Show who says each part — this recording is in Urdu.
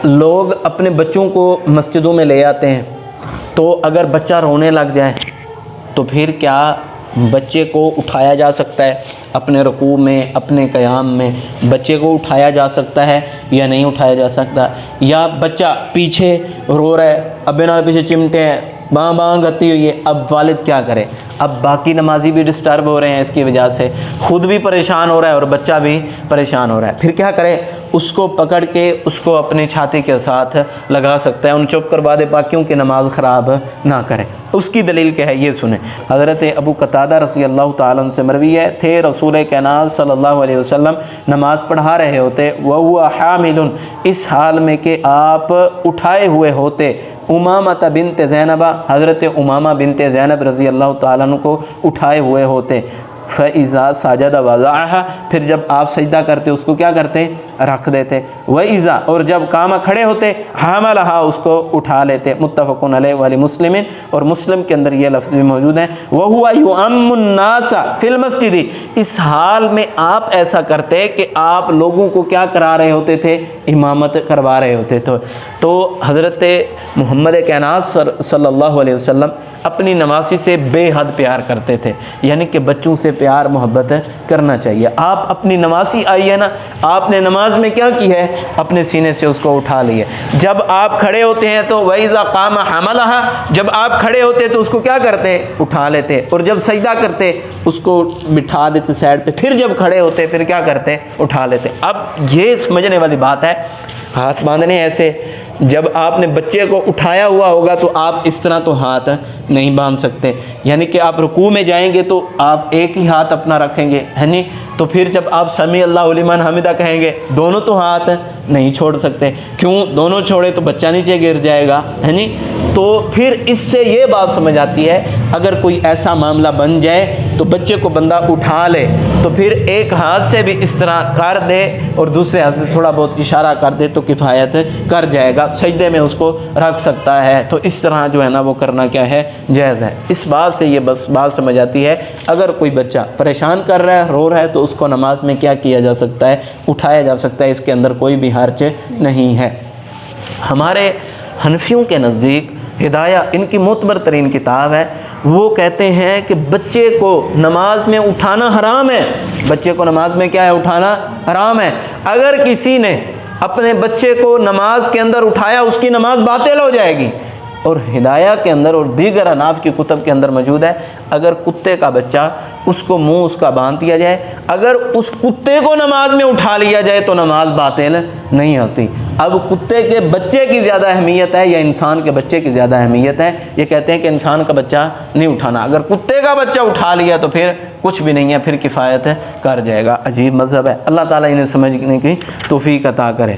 Speaker 1: لوگ اپنے بچوں کو مسجدوں میں لے آتے ہیں، تو اگر بچہ رونے لگ جائے تو پھر کیا بچے کو اٹھایا جا سکتا ہے؟ اپنے رکوع میں، اپنے قیام میں بچے کو اٹھایا جا سکتا ہے یا نہیں اٹھایا جا سکتا؟ یا بچہ پیچھے رو رہا ہے، ابے نال پیچھے چمٹے ہیں، باں باں گتی ہوئی ہے، اب والد کیا کرے؟ اب باقی نمازی بھی ڈسٹرب ہو رہے ہیں اس کی وجہ سے، خود بھی پریشان ہو رہا ہے اور بچہ بھی پریشان ہو رہا ہے، پھر کیا کرے؟ اس کو پکڑ کے اس کو اپنی چھاتی کے ساتھ لگا سکتا ہے، ان چپ کروا دے پاکیوں کی نماز خراب نہ کرے۔ اس کی دلیل کیا ہے یہ سنیں۔ حضرت ابو قتادہ رضی اللہ تعالیٰ عنہ سے مروی ہے، تھے رسول کائنات صلی اللہ علیہ وسلم نماز پڑھا رہے ہوتے، وَهُوَ حَامِلٌ، اس حال میں کہ آپ اٹھائے ہوئے ہوتے، امامہ بنت زینب، حضرت امامہ بنت زینب رضی اللہ تعالیٰ عنہ کو اٹھائے ہوئے ہوتے، فَإِذَا سَجَدَ وَضَعَهَا، پھر جب آپ سجدہ کرتے اس کو کیا کرتے؟ رکھ دیتے، وَإِذَا، اور جب قام کھڑے ہوتے، حَمَلَهَا، اس کو اٹھا لیتے۔ متفق علیہ وَلِمُسْلِمٍ، اور مسلم کے اندر یہ لفظ بھی موجود ہے، وَهُوَ يُؤَمُّ النَّاسَ فِي الْمَسْجِدِ، اس حال میں آپ ایسا کرتے کہ آپ لوگوں کو کیا کرا رہے ہوتے تھے؟ امامت کروا رہے ہوتے تھے۔ تو حضرت محمد کائنات صلی اللہ علیہ وسلم اپنی نواسی سے بے حد پیار کرتے تھے، یعنی کہ بچوں سے پیار محبت کرنا چاہیے۔ آپ اپنی نواسی آئی ہے نا، آپ نے نماز میں کیا کی ہے؟ اپنے سینے سے اس کو اٹھا لیا۔ جب آپ کھڑے ہوتے ہیں تو وَإِذَا قَامَ حَمَلَهَا، جب آپ کھڑے ہوتے تو اس کو کیا کرتے؟ اٹھا لیتے، اور جب سجدہ کرتے اس کو بٹھا دیتے سائڈ پہ، پھر جب کھڑے ہوتے پھر کیا کرتے؟ اٹھا لیتے۔ اب یہ سمجھنے والی بات ہے، ہاتھ باندھنے ایسے، جب آپ نے بچے کو اٹھایا ہوا ہوگا تو آپ اس طرح تو ہاتھ نہیں باندھ سکتے، یعنی کہ آپ رکوع میں جائیں گے تو آپ ایک ہی ہاتھ اپنا رکھیں گے، ہے نہیں؟ تو پھر جب آپ سمیع اللہ لمن حمدہ کہیں گے دونوں تو ہاتھ نہیں چھوڑ سکتے، کیوں؟ دونوں چھوڑے تو بچہ نیچے گر جائے گا، ہے نہیں؟ تو پھر اس سے یہ بات سمجھ آتی ہے، اگر کوئی ایسا معاملہ بن جائے تو بچے کو بندہ اٹھا لے تو پھر ایک ہاتھ سے بھی اس طرح کر دے اور دوسرے ہاتھ سے تھوڑا بہت اشارہ کر دے تو کفایت کر جائے گا، سجدے میں اس کو رکھ سکتا ہے، تو اس طرح جو ہے نا وہ کرنا کیا ہے؟ جائز ہے۔ اس بات سے یہ بس بات سمجھ آتی ہے، اگر کوئی بچہ پریشان کر رہا ہے، رو رہا ہے، تو اس کو نماز میں کیا کیا جا سکتا ہے؟ اٹھایا جا سکتا ہے، اس کے اندر کوئی بھی حرج نہیں ہے۔ ہمارے حنفیوں کے نزدیک ہدایہ ان کی معتبر ترین کتاب ہے، وہ کہتے ہیں کہ بچے کو نماز میں اٹھانا حرام ہے، بچے کو نماز میں کیا ہے؟ اٹھانا حرام ہے۔ اگر کسی نے اپنے بچے کو نماز کے اندر اٹھایا اس کی نماز باطل ہو جائے گی۔ اور ہدایہ کے اندر اور دیگر اناف کی کتب کے اندر موجود ہے، اگر کتے کا بچہ اس کو منہ اس کا باندھ دیا جائے، اگر اس کتے کو نماز میں اٹھا لیا جائے تو نماز باطل نہیں ہوتی۔ اب کتے کے بچے کی زیادہ اہمیت ہے یا انسان کے بچے کی زیادہ اہمیت ہے؟ یہ کہتے ہیں کہ انسان کا بچہ نہیں اٹھانا، اگر کتے کا بچہ اٹھا لیا تو پھر کچھ بھی نہیں ہے، پھر کفایت کر جائے گا۔ عجیب مذہب ہے، اللہ تعالیٰ انہیں سمجھنے کی توفیق عطا کرے۔